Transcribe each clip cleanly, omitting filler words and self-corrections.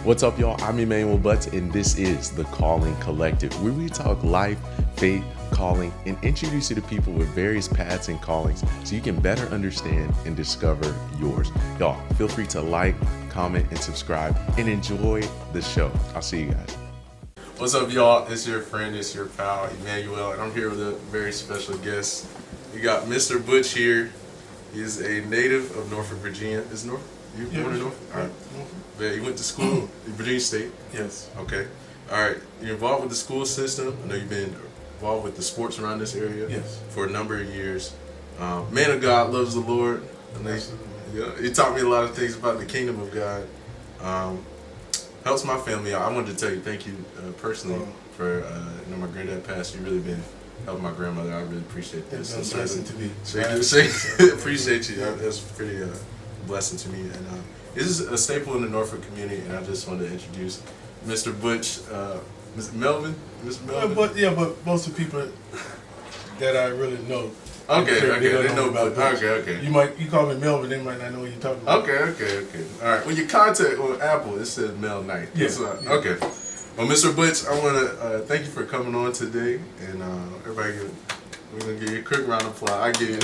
What's up, y'all? I'm Emmanuel Butch, and this is The Calling Collective, where we talk life, faith, calling, and introduce you to people with various paths and callings so you can better understand and discover yours. Y'all, feel free to like, comment, and subscribe, and enjoy the show. I'll see you guys. What's up, y'all? It's your friend, it's your pal, Emmanuel, and I'm here with a very special guest. We got Mr. Butch here. He's a native of Norfolk, Virginia. Is Norfolk? You born in Norfolk? All right. Yeah, you went to school in Virginia State? Yes. Okay. All right. You're involved with the school system. I know you've been involved with the sports around this area. Yes. For a number of years. Man of God, loves the Lord. He taught me a lot of things about the kingdom of God. Helps my family out. I wanted to tell you thank you personally for my granddad passed. You've really been helping my grandmother. I really appreciate this. It's a blessing to me. Appreciate you. That's pretty blessing to me. And this is a staple in the Norfolk community, and I just wanted to introduce Mr. Butch, Mr. Melvin. Mr. Melvin. But most of the people that I really know. Okay, they know about Butch. Okay. You call me Melvin, they might not know what you're talking about. Okay. All right. Well, your contact on Apple, it says Mel Knight. Yes. Okay. Well, Mr. Butch, I want to thank you for coming on today, and we're gonna give you a quick round of applause. I give you.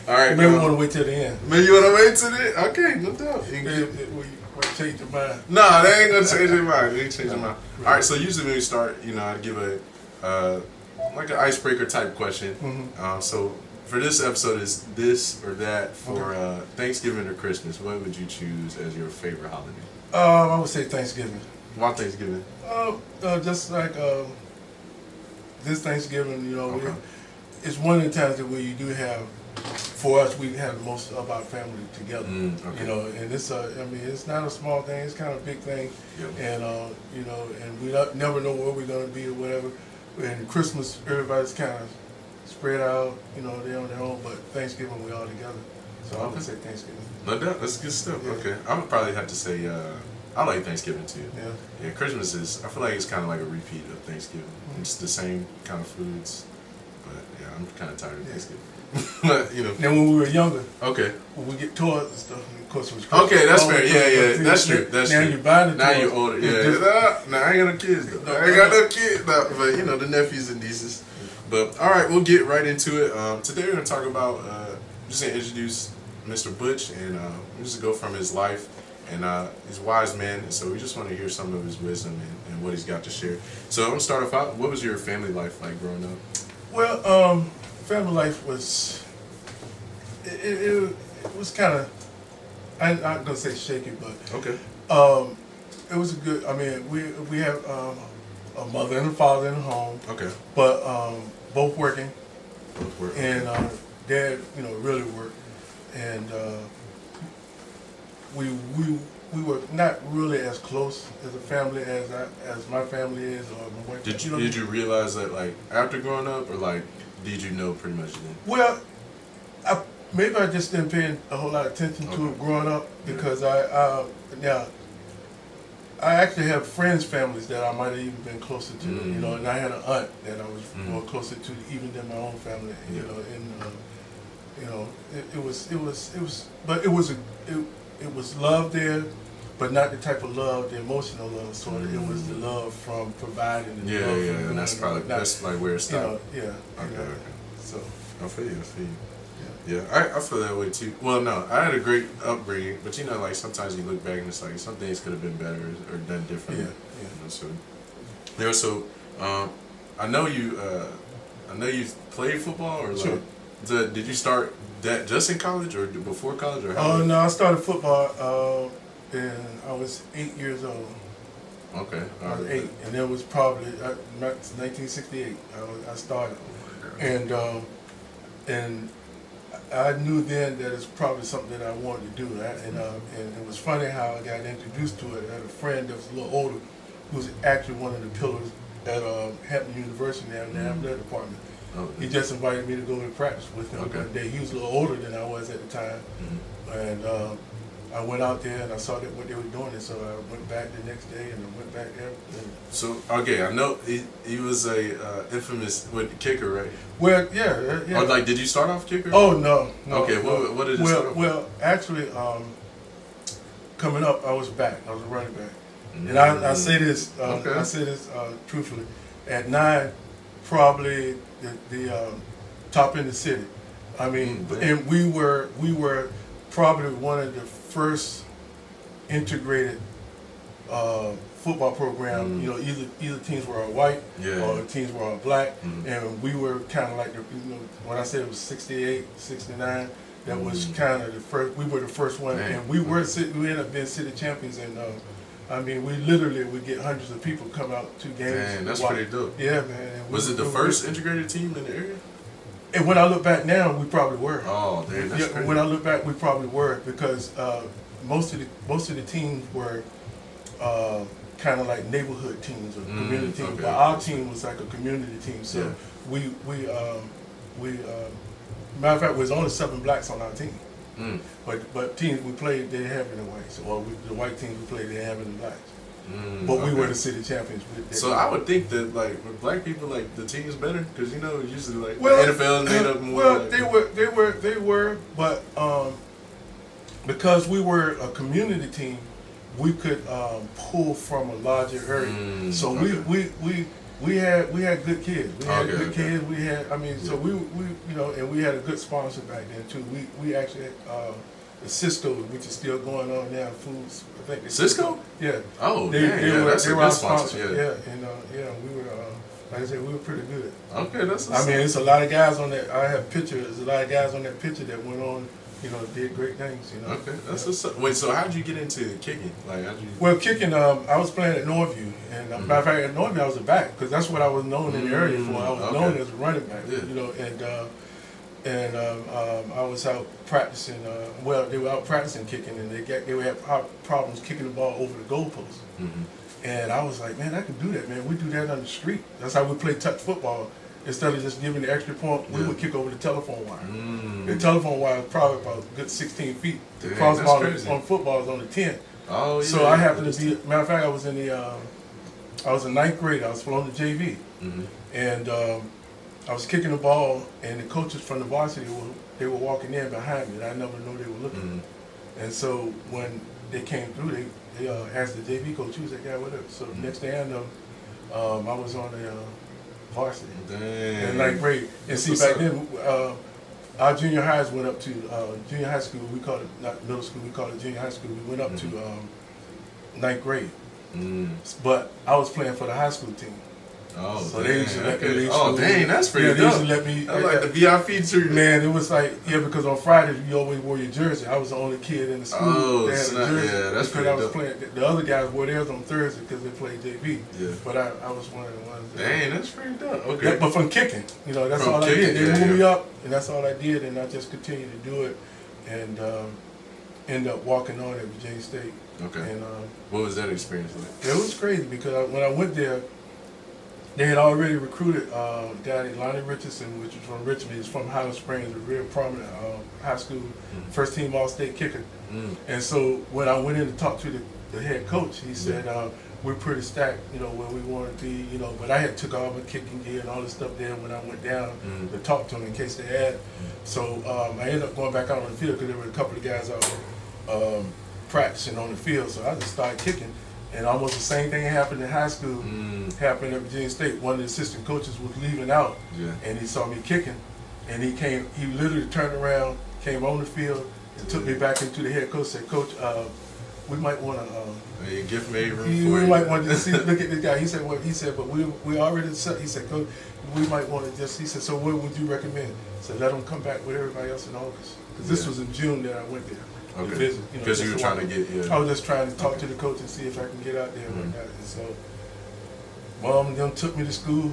All right. Maybe we want to wait till the end. Maybe you want to wait till the end? Okay, no doubt. Will change your mind? Nah, they ain't gonna change their mind. They ain't change their mind. All right. So usually when we start, I give a like an icebreaker type question. Mm-hmm. So for this episode, is this or that for Thanksgiving or Christmas? What would you choose as your favorite holiday? I would say Thanksgiving. Why Thanksgiving? Just like this Thanksgiving, Okay. it's one of the times that where you do have, for us, we have most of our family together. Okay. And it's it's not a small thing; it's kind of a big thing. Yep. And and we never know where we're gonna be or whatever. And Christmas, everybody's kind of spread out, they're on their own. But Thanksgiving, we all together. So I would say Thanksgiving. No doubt, that's good stuff. Yeah. Okay, I would probably have to say I like Thanksgiving too. Yeah. Yeah, Christmas I feel like it's kind of like a repeat of Thanksgiving. Mm-hmm. It's the same kind of foods, but yeah, I'm kind of tired of Thanksgiving. But Then when we were younger, okay, when we get toys and stuff, and of course it was Christmas. Okay, that's fair. Yeah, that's true. That's now true. you're buying the now toys. you're older. Yeah, nah, I ain't got no kids though. I ain't got no kids, but the nephews and nieces. But all right, we'll get right into it. Today we're gonna talk about just gonna introduce Mr. Butch, and we're just gonna go from his life. And he's a wise man, and so we just want to hear some of his wisdom and what he's got to share. So I'm gonna start off out. What was your family life like growing up? Well, family life was it was kind of, I'm not gonna say shaky, but Okay. it was a good. I mean, we have a mother and a father in the home. Okay. But both working, and dad, really worked, and we were not really as close as a family as my family is, or my wife. Did you realize that like after growing up, or like did you know pretty much then? Well, maybe I just didn't pay a whole lot of attention to it growing up, because I actually have friends' families that I might have even been closer to, and I had an aunt that I was more closer to even than my own family, it was love there, but not the type of love, the emotional love sort of. It was the love from providing. And Yeah, love and that's like where it stopped. Okay. So I feel you. Yeah, I feel that way too. Well, no, I had a great upbringing, but like sometimes you look back and it's like some things could have been better or done differently. So I know you played football, or Sure. Did you start that just in college or before college, or how? Oh no, I started football and I was 8 years old. Okay. I was 8, and it was probably 1968. I started, and I knew then that it's probably something that I wanted to do. And it was funny how I got introduced to it. I had a friend that was a little older, who was actually one of the pillars at Hampton University in the athletic department. Okay. He just invited me to go to practice with him Okay. one day. He was a little older than I was at the time, and I went out there and I saw what they were doing, and so I went back the next day, and I went back there. So okay, I know he was a infamous kicker, right? Well, yeah. Or like, did you start off kicker? Oh no. Okay, what did you start off? Well, actually, coming up, I was a running back, And I say this, Okay. Truthfully. At 9, probably the top in the city. I mean, and we were probably one of the first integrated football program. You know, either teams were all white or teams were all black, and we were kind of like when I said it was 68, 69. That was kind of the first. We were the first one, and we ended up being city champions. And I mean, we literally would get hundreds of people come out to games. Man, that's pretty dope. Yeah, man. Was it the first integrated team in the area? And when I look back now, we probably were. Oh, damn, that's crazy. When I look back, we probably were, because most of the teams were kind of like neighborhood teams or community teams. Okay. But our team was like a community team. So we matter of fact, there was only 7 blacks on our team. But teams we played, they didn't have any whites. Or the white teams we played, they didn't have any blacks. But we were the city champions. So I would think that, like, with black people, like, the team is better, because you know usually like the NFL made up more. Well, like, they were, but because we were a community team, we could pull from a larger area. So we had good kids. We had good kids. We had, I mean, so we you know, and we had a good sponsor back then too. We actually had the Cisco, which is still going on now. Foods, I think. Cisco? Yeah. Oh, they were our sponsor. Yeah. And we were. Like I said, we were pretty good. Okay, that's. I mean, it's a lot of guys on that. I have pictures. There's a lot of guys on that picture that went on. You know, did great things. You know. Okay, that's what's up. Wait, so how'd you get into kicking? Like, how'd you? Well, kicking. I was playing at Northview, and matter of fact, at Northview I was a back, because that's what I was known in the area for. I was known as a running back. Yeah. You know, and I was out practicing. Well, they were out practicing kicking, and they would have problems kicking the ball over the goalpost. And I was like, man, I can do that, man. We do that on the street. That's how we play touch football. Instead of just giving the extra point, we would kick over the telephone wire. The telephone wire was probably about a good 16 feet. The crossbar on football is on the 10. Oh, yeah. So I happened to be, matter of fact, I was in 9th grade. I was flown to JV. And I was kicking the ball, and the coaches from the varsity, they were walking in behind me, and I never knew they were looking. And so when they came through, they asked the JV coach, who's that guy with us? So the next thing I know, I was on the varsity in 9th grade. And see, back then, our junior highs went up to junior high school. We called it not middle school. We called it junior high school. We went up to 9th grade. But I was playing for the high school team. Oh, so they used to let me leave school. Oh, dang, that's pretty dope. They used to let me. That's like the VIP treatment. Man, it was like, because on Fridays you always wore your jersey. I was the only kid in the school that had a jersey. Yeah, that's pretty dope. Playing, the other guys wore theirs on Thursday because they played JV. Yeah. But I was one of the ones. Dang, that's pretty dope. Okay. But from kicking, that's all I did. They moved me up, and that's all I did, and I just continued to do it, and ended up walking on at Virginia State. Okay. And what was that experience like? It was crazy, because when I went there, they had already recruited a guy named Lonnie Richardson, which was from Richmond. He's from Highland Springs, a real prominent high school, first team All-State kicker. And so when I went in to talk to the head coach, he said, we're pretty stacked, where we want to be, but I had took all my kicking gear and all this stuff there when I went down to talk to them in case they had. So I ended up going back out on the field, because there were a couple of guys out practicing on the field. So I just started kicking. And almost the same thing happened in high school, happened at Virginia State. One of the assistant coaches was leaving out, and he saw me kicking, and he literally turned around, came on the field, and took me back into the head coach, said, Coach, we might want to, gift made room for you. We might want to see, look at this guy. He said, but we already set. He said, Coach, we might want to he said, so what would you recommend? He said, let him come back with everybody else in August. Because this was in June that I went there. Okay. Because you were trying to get. I was just trying to talk to the coach and see if I can get out there and whatnot. And so, Mom and them took me to school,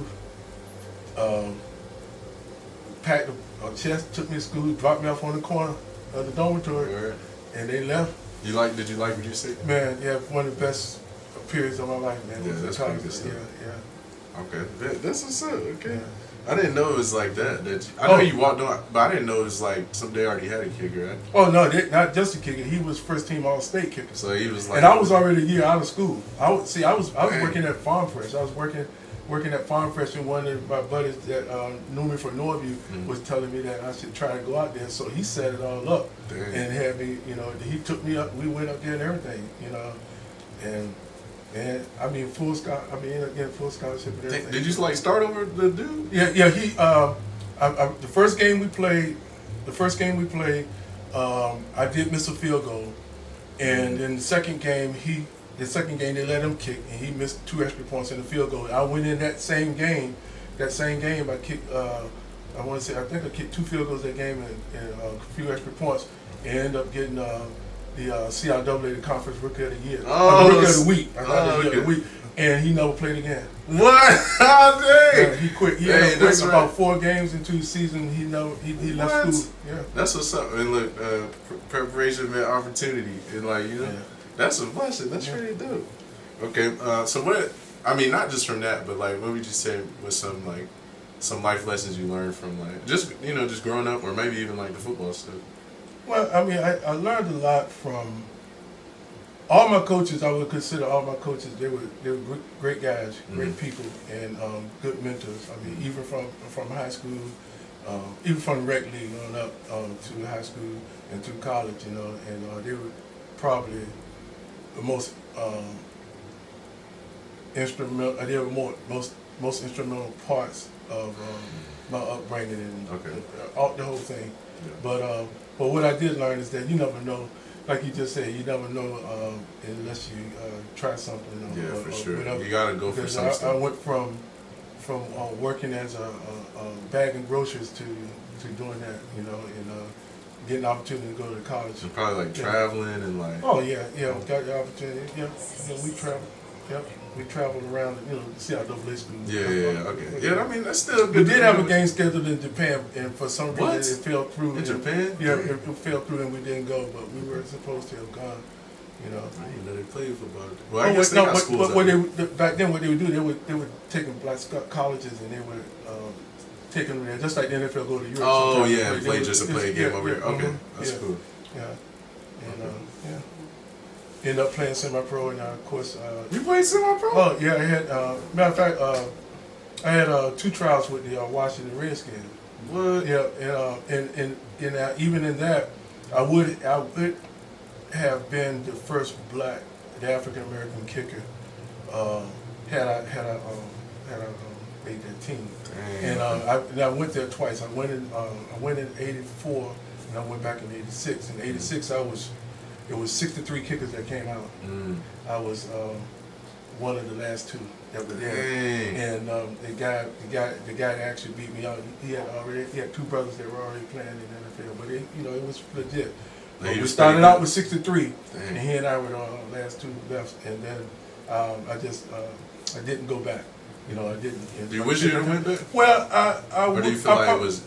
packed a chest, took me to school, dropped me off on the corner of the dormitory, and they left. Did you like what you said? Man, yeah, one of the best periods of my life, man. Yeah, that's pretty good stuff. Yeah. Okay, that's what's up. Okay. Yeah. I didn't know it was like that. I know you walked on, but I didn't know it was like they already had a kicker. Right? Oh no, not just a kicker. He was first team All-State kicker. So he was like, and I was already a year out of school. I was working at Farm Fresh. I was working at Farm Fresh, and one of my buddies that knew me from Northview was telling me that I should try to go out there. So he set it all up and had me. He took me up. We went up there and everything. And I mean, full scholarship. I mean, again, full scholarship and everything. Did you like start over the dude? Yeah. He. The first game we played. I did miss a field goal, and then the second game they let him kick, and he missed 2 extra points in the field goal. I went in that same game. I kicked. I want to say I think I kicked 2 field goals that game and a few extra points, and ended up getting the CIAA, the conference rookie of the year. Rookie of the week. I got the rookie of the week, and he never played again. What? How dang? He quit. He Dang, ended up that's quitting about 4 games into the season. He left school. Yeah. That's what's up. And look, preparation meant opportunity, and that's a blessing. That's really dope. Okay, so what? I mean, not just from that, but like, what would you say was some life lessons you learned from just growing up, or maybe even like the football stuff? Well, I mean, I learned a lot from all my coaches. I would consider all my coaches. They were great guys, great people, and good mentors. I mean, even from high school, even from the rec league on up to high school and to college, and they were probably the most instrumental. They were most instrumental parts of my upbringing and the whole thing. Yeah. But what I did learn is that you never know, like you just said, you never know unless you try something. For sure. Whatever. You gotta go for something. I went from working as a bagging groceries to doing that, and getting the opportunity to go to college. So probably like traveling and like. Oh yeah, got the opportunity. Yeah, we traveled. Yep. We traveled around, to see our double A school. Okay. Yeah, I mean, that's still good. We did have a game scheduled in Japan, and for some reason it fell through. In Japan? Yeah, it fell through and we didn't go, but we were supposed to have gone, I didn't know they played football. Well, I guess they got schools back then what they would do, they would take them like colleges and they would take them there, just like the NFL go to Europe. Oh, yeah, play just to play a game over here. Okay, that's cool. Yeah, and ended up playing semi-pro, and of course. You played semi-pro? Oh yeah, I had. Matter of fact, I had 2 trials with the Washington Redskins. What? Yeah, and even in that, I would have been the first black, the African American kicker, had I made that team. And I went there twice. I went in '84, and I went back in '86. In '86, it was 63 kickers that came out. I was one of the last 2 that were there. And the guy that actually beat me out, he had 2 brothers that were already playing in the NFL, but it was legit. We started out with 63, and he and I were the last 2 left, and then I didn't go back. I didn't. Do you wish you had went back? Well, or do you feel like that was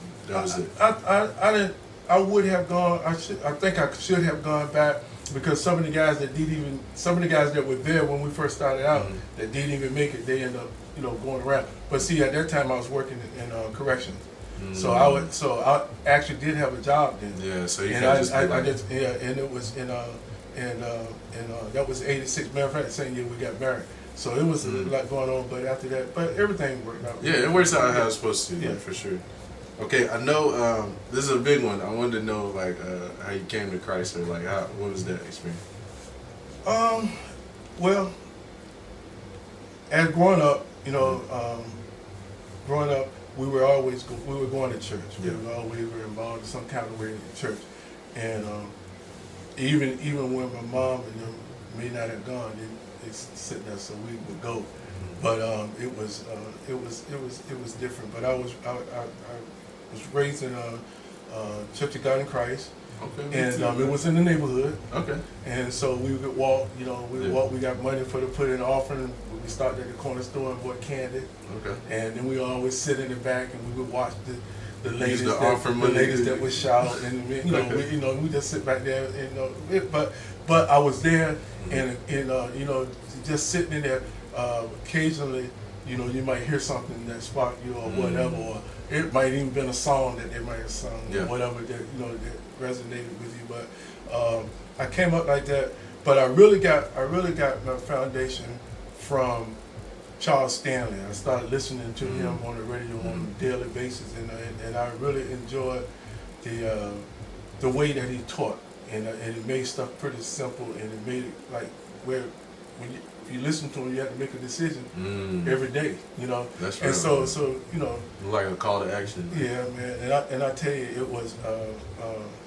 it? I didn't. I would have gone. I think I should have gone back, because some of the guys that were there when we first started out that didn't even make it, they ended up going around. But see, at that time I was working in corrections, so I actually did have a job then. Yeah, so you and and it was that was '86. Matter of fact, the same year we got married. So it was a lot going on, but after that, but everything worked out. Yeah, it works out how it's supposed to. Yeah, for sure. Okay, I know this is a big one. I wanted to know how you came to Christ, or what was that experience? Well, as growing up, we were going to church. Yeah. We were involved in some kind of way in church, and even when my mom and them may not have gone, they sit there, so we would go. But it was different. But I was raised in Church of God in Christ. Okay. And it was in the neighborhood. Okay. And so we would walk, walk. We got money to put in the offering. We started at the corner store and bought candy. Okay. And then we always sit in the back and we would watch the ladies that would shout, and we just sit back there, but I was there, and just sitting in there. Occasionally, you might hear something that sparked you or whatever, or it might even been a song that they might have sung or whatever that that resonated with you. But I came up like that. But I really got my foundation from Charles Stanley. I started listening to him on the radio on a daily basis, and I really enjoyed the way that he taught, and it made stuff pretty simple, and it made it like where if you listen to him, you have to make a decision every day, you know. That's right. And so you know, like a call to action. Yeah, man. And I tell you, it was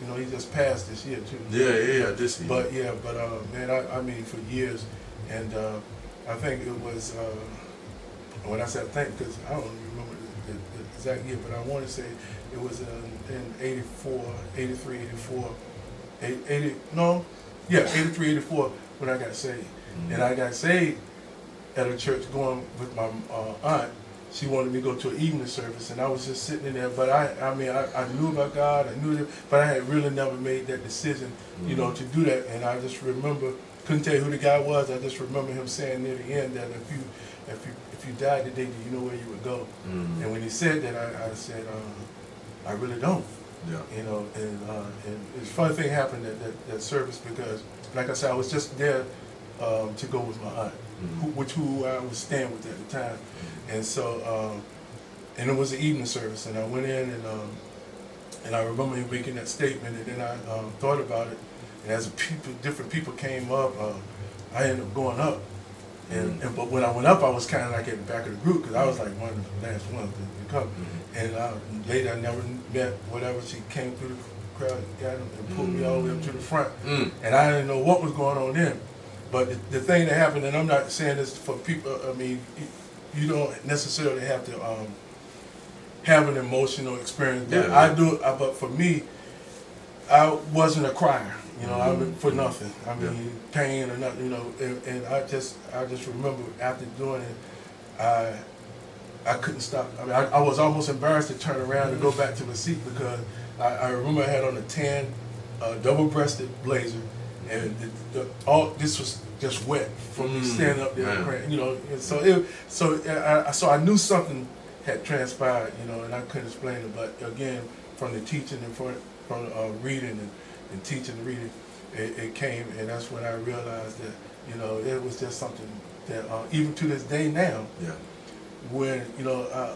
you know, he just passed this year too. Yeah, I just see. But man, I mean for years, and I think it was when I said think, because I don't remember the exact year, but I want to say it was in 84, 83, 84, 80, no, yeah, 83, 84 when I got saved. And I got saved at a church going with my aunt. She wanted me to go to an evening service, and I was just sitting in there. But I mean, I knew about God, I knew it, but I had really never made that decision, you know, to do that. And I just remember, couldn't tell you who the guy was. I just remember him saying near the end that if you died today, do you know where you would go? And when he said that, I said, I really don't. Yeah. You know, and it's a funny thing happened at that service because, like I said, I was just there to go with my aunt, who I was staying with at the time. And so, and it was an evening service, and I went in, and I remember him making that statement, and then I thought about it, and as different people came up, I ended up going up, but when I went up, I was kind of like at the back of the group, because I was like one of the last ones to come, and later I never met whatever, she came through the crowd, got him, and pulled me all the way up to the front, and I didn't know what was going on then, but the thing that happened, and I'm not saying this for people, I mean, you don't necessarily have to have an emotional experience. But I do. But for me, I wasn't a crier. You know, I mean, for nothing. I mean, pain or nothing. You know, and I just remember after doing it, I couldn't stop. I mean, I was almost embarrassed to turn around and go back to the seat because I remember I had on a tan, double-breasted blazer, and all this was just wet from me standing up there, praying, you know. And so I knew something had transpired, you know, and I couldn't explain it. But again, from the teaching and from reading and teaching and reading, it came, and that's when I realized that, you know, it was just something that even to this day now, when, you know,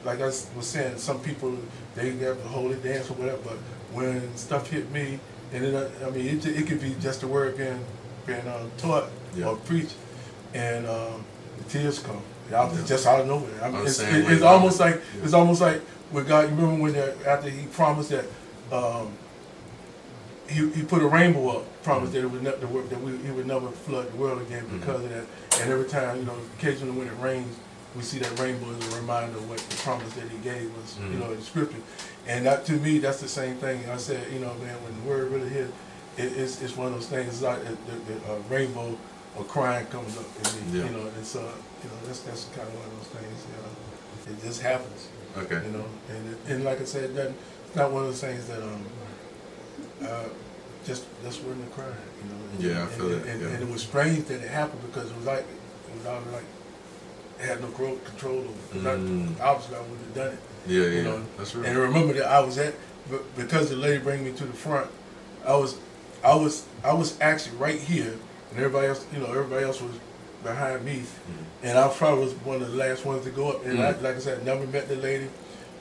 like I was saying, some people, they have a holy dance or whatever, but when stuff hit me, and then, I mean, it could be just a word being taught or preached, and the tears come. Just out of nowhere. I mean, it's almost like with God. You remember when after He promised that He put a rainbow up, promised that it would He would never flood the world again because of that. And every time, you know, occasionally when it rains, we see that rainbow as a reminder of what the promise that He gave us, you know, in Scripture. And that, to me, that's the same thing. I said, you know, man, when the word really hit, it's one of those things. It's like the rainbow or crying comes up in me, you know. And so, you know, that's kind of one of those things. You know, it just happens. Okay. You know, and like I said, it's not one of those things that just wasn't a crime. You know. And, I feel it. And it was strange that it happened because it was like I had no control over it. Because obviously I wouldn't have done it. You know? That's right. And I remember that I was because the lady bring me to the front. I was actually right here, and everybody else was behind me, and I probably was one of the last ones to go up. And like I said, never met the lady,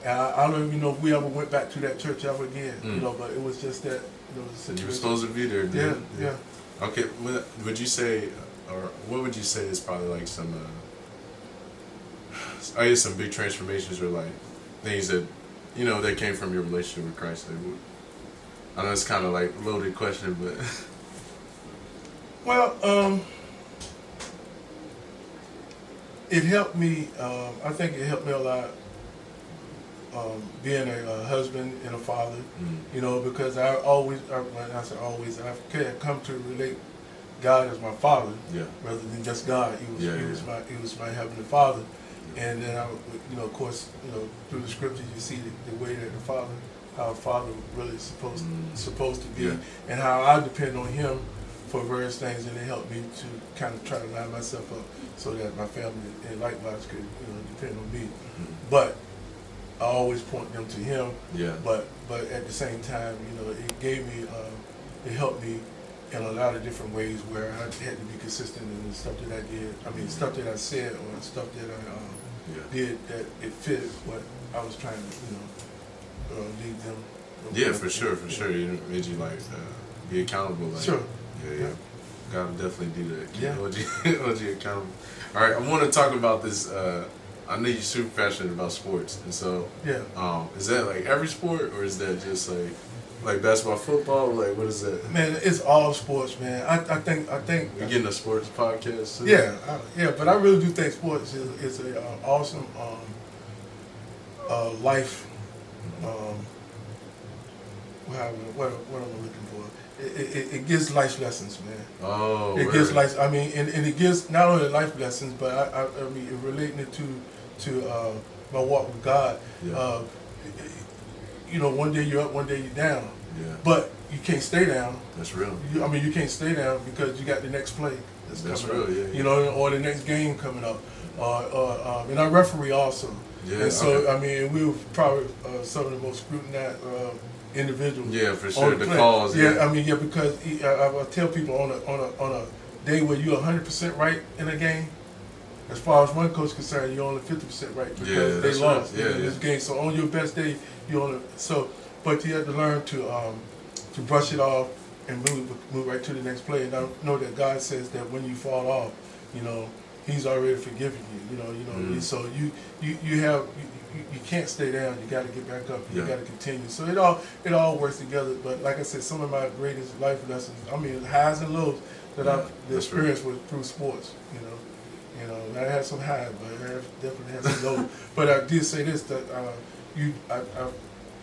and I don't even know if we ever went back to that church ever again. You know, but it was just that, you know, the situation. You were supposed to be there. Dude. Yeah. Okay, would you say, or what would you say is probably like some, I guess some big transformations or like things that, you know, that came from your relationship with Christ? Like, I know it's kind of like a loaded question, but. Well, it helped me. I think it helped me a lot. Being a husband and a father, you know, because I've come to relate God as my father, rather than just God. He was my heavenly Father, and then of course, through the scriptures you see the way that how a father really is supposed to be, and how I depend on him for various things, and it helped me to kind of try to line myself up so that my family and likewise could depend on me, but I always point them to him. But at the same time, it gave me, it helped me in a lot of different ways where I had to be consistent in the stuff that I did. I mean, stuff that I said or stuff that I did that it fit what I was trying to, lead them. For sure. It made you like be accountable. Like, sure. Yeah. Gotta definitely do that. Keep Yeah. OG accountable. All right, I want to talk about this. I know you're super passionate about sports, and so Yeah. is that like every sport, or is that just like basketball, football? Like, what is that? Man, it's all sports, man. I think We getting a sports podcast too? yeah, but I really do think sports is a awesome life. What am I looking for? It gives life lessons, man. Oh, it gives life. I mean, and it gives not only life lessons, but I mean, it relating it to my walk with God. Yeah. You know, one day you're up, one day you're down. Yeah. But you can't stay down. That's real. I mean, you can't stay down because you got the next play That's coming up. real, yeah. You know, or the next game coming up. And I referee also. Yeah. And so, Okay. I mean, we were probably some of the most scrutinized individuals. Yeah, for on sure. The play. calls. Yeah, I mean, yeah, because I tell people on a day where you're 100% right in a game, as far as one coach is concerned, you're only 50% right because Yeah, they that's lost right. Yeah, in this game. So on your best day, you only but you have to learn to brush it off and move right to the next play. And I know that God says that when you fall off, you know, He's already forgiven you. Mm. So you can't stay down. You got to get back up. You Yeah. got to continue. So it all works together. But like I said, some of my greatest life lessons, I mean, highs and lows that I've that's experienced with through sports. You know, I had some highs, but I definitely had some lows. But I did say this that I've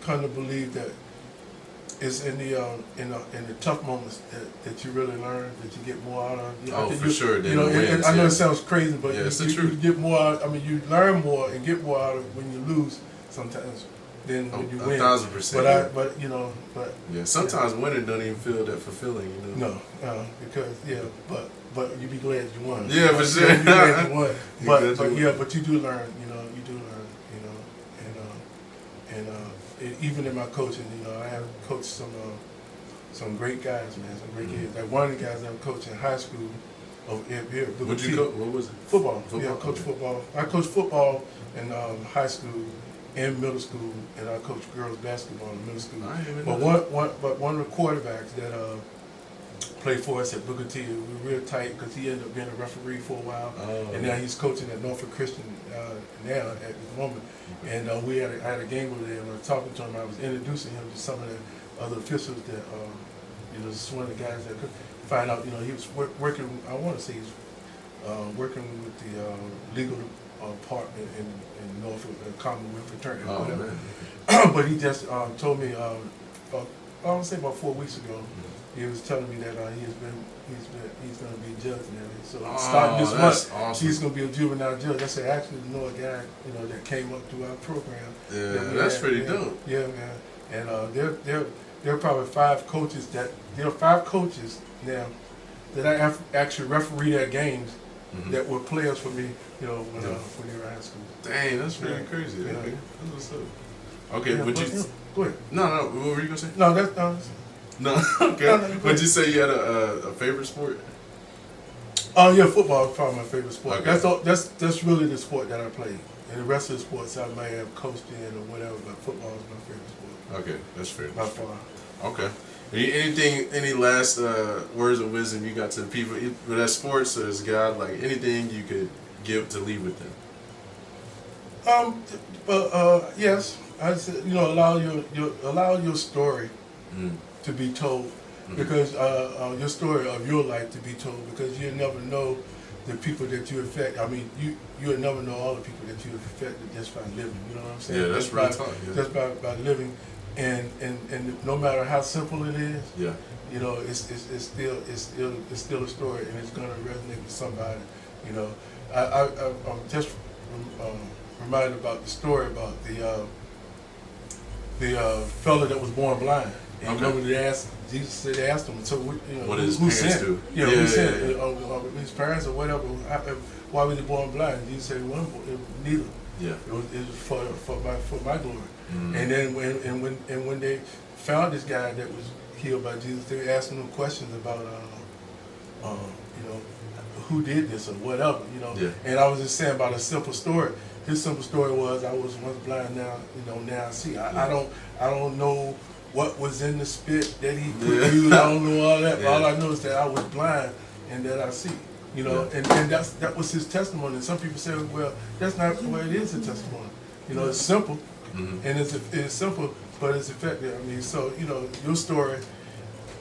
come to believe that it's in the tough moments that you really learn, that you get more out of. Oh, for sure. You know, and I know it sounds crazy, but it's the you truth. get more out. I mean, you learn more and get more out of it when you lose sometimes than when you win. 1,000%. But yeah, sometimes winning don't even feel that fulfilling, you know. No, because but you be glad you won. Yeah, for sure. You be glad you won. But but you do learn. Even in my coaching, I have coached some great guys, man, some great kids. Like one of the guys I coached in high school over here. What you coach? What was it? Football. Yeah, I coached football. I coached football in high school and middle school, and I coached girls basketball in middle school. But one of the quarterbacks that played for us at Booker T, we were real tight because he ended up being a referee for a while, and now he's coaching at Norfolk Christian now at the moment. And I had a game with him, and I was talking to him. I was introducing him to some of the other officials that, just one of the guys that could find out, he was working, I want to say he's working with the legal department in Norfolk, Commonwealth Fraternity, or whatever. But he just told me, I want to say about 4 weeks ago, he was telling me that he's going to be a judge now. So starting this month, awesome. he's going to be a juvenile judge. I said, actually, know a guy, that came up through our program. Yeah, that's pretty dope. Yeah, man. And there are probably 5 coaches now that I actually referee their games that were players for me, when they were in high school. Dang, that's pretty crazy. Yeah. Okay. That's what's up. Okay, would you? Go ahead. No, what were you gonna say? No, that's No, okay. No, Would you say you had a favorite sport? Oh yeah, football is probably my favorite sport. Okay. That's really the sport that I play. And the rest of the sports I may have coached in or whatever, but football is my favorite sport. Okay, that's fair. By far. Okay. Any last words of wisdom you got to the people? Whether that's sports or as God, like anything you could give to leave with them? Yes, I said, allow your story to be told, because your story of your life to be told, because you never know the people that you affect. I mean, you'll never know all the people that you affected just by living. You know what I'm saying? Yeah, that's real talk. Yeah. Just by living, and no matter how simple it is, yeah, it's still a story, and it's gonna resonate with somebody. I'm just reminded about the story about the fella that was born blind. And remember Jesus said they asked him, so what did his who parents sinned? do? Yeah, who sinned? His parents or whatever. Why was he born blind? Jesus said, well, neither. Yeah, it was for my glory. Mm-hmm. And then when they found this guy that was healed by Jesus, they were asking him questions about who did this or whatever, Yeah. And I was just saying about a simple story. His simple story was, I was once blind, now I see. I don't know what was in the spit that he put you. I don't know all that. Yeah. All I know is that I was blind, and that I see. You know, and that was his testimony. And some people say, well, that's not the way it is a testimony. You know, it's simple, and it's simple, but it's effective. I mean, so, you know, your story,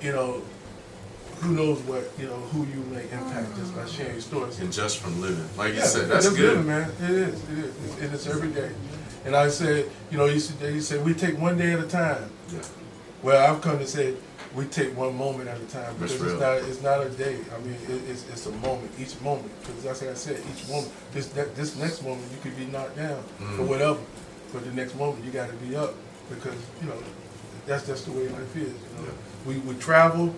you know, who knows what, you know, who you may impact just by sharing your stories. And just from living. Like you said, that's just good. Living, man. It is. And it's every day. And I said, you know, you said we take one day at a time. Yeah. Well, I've come to say we take one moment at a time, because That's it's not a day. I mean, it's a moment, each moment. Because that's like I said, each moment. This next moment you could be knocked down or whatever, but the next moment you got to be up, because, you know, that's just the way life is. You know? We travel.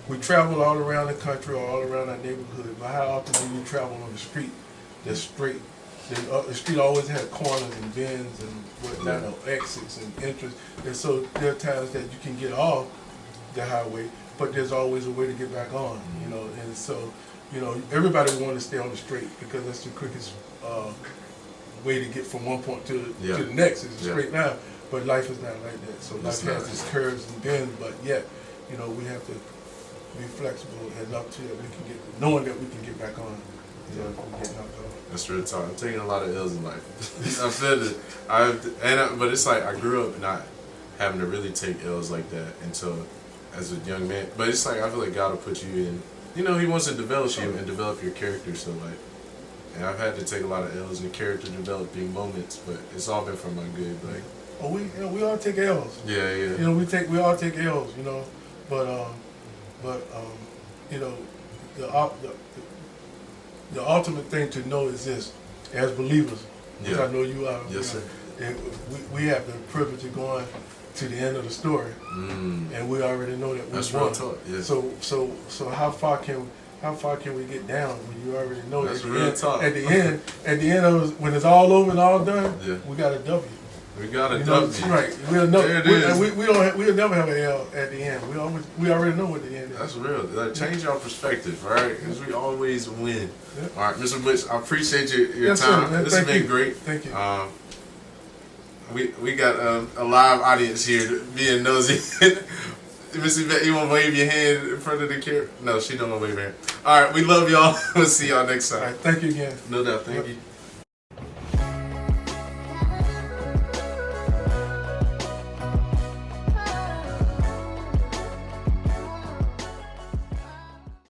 We travel all around the country, or all around our neighborhood. But how often do you travel on the street that's straight? The street always has corners and bends and whatnot, or exits and entrances. And so there are times that you can get off the highway, but there's always a way to get back on, you know. And so, you know, everybody wants to stay on the straight, because that's the quickest way to get from one point to the next, is a straight line. But life is not like that. So life has its curves and bends, but yet, you know, we have to be flexible enough to that we can get, knowing that we can get back on. You know, if we get knocked off. That's real talk. I'm taking a lot of L's in life. I feel it. But it's like I grew up not having to really take L's like that until as a young man. But it's like I feel like God will put you in. You know, He wants to develop you and develop your character. So like, and I've had to take a lot of L's in character developing moments, but it's all been for my good. Like, we all take L's. Yeah. You know, we all take L's. You know, but you know, the ultimate thing to know is this: as believers, which I know you are. Yes, sir. We have the privilege of going to the end of the story, and we already know that we've won. Yes. So how far can we get down when you already know that's that real talk. at the end of it, when it's all over and all done, we got a W. We got a W. Right. We'll never have an L at the end. We already know what the end is. That's real. Like, change your perspective, right? Because we always win. Yep. All right, Mr. Butch, I appreciate your time. Sir, this has been great. Thank you. We got a live audience here being nosy. Mr. Yvette, you want to wave your hand in front of the camera? No, she don't want to wave her hand. All right, we love y'all. We'll see y'all next time. All right, thank you again. No doubt. Thank you.